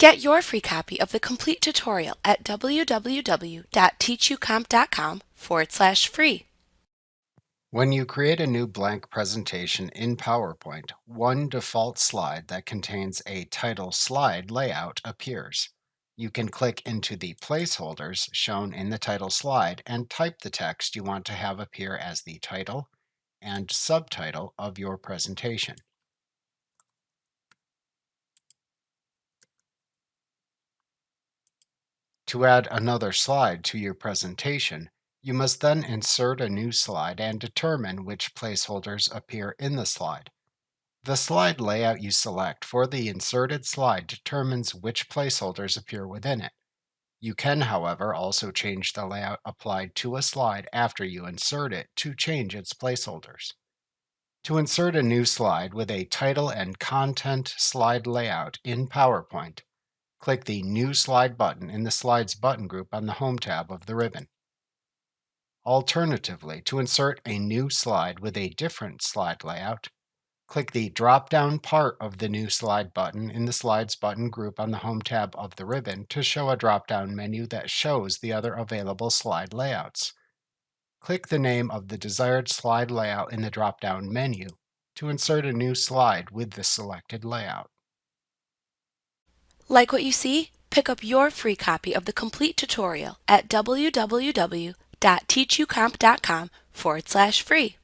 Get your free copy of the complete tutorial at www.teachucomp.com/free. When you create a new blank presentation in PowerPoint, one default slide that contains a title slide layout appears. You can click into the placeholders shown in the title slide and type the text you want to have appear as the title and subtitle of your presentation. To add another slide to your presentation, you must then insert a new slide and determine which placeholders appear in the slide. The slide layout you select for the inserted slide determines which placeholders appear within it. You can, however, also change the layout applied to a slide after you insert it to change its placeholders. To insert a new slide with a title and content slide layout in PowerPoint, click the New Slide button in the Slides button group on the Home tab of the ribbon. Alternatively, to insert a new slide with a different slide layout, click the drop-down part of the New Slide button in the Slides button group on the Home tab of the ribbon to show a drop-down menu that shows the other available slide layouts. Click the name of the desired slide layout in the drop-down menu to insert a new slide with the selected layout. Like what you see? Pick up your free copy of the complete tutorial at www.teachucomp.com/free.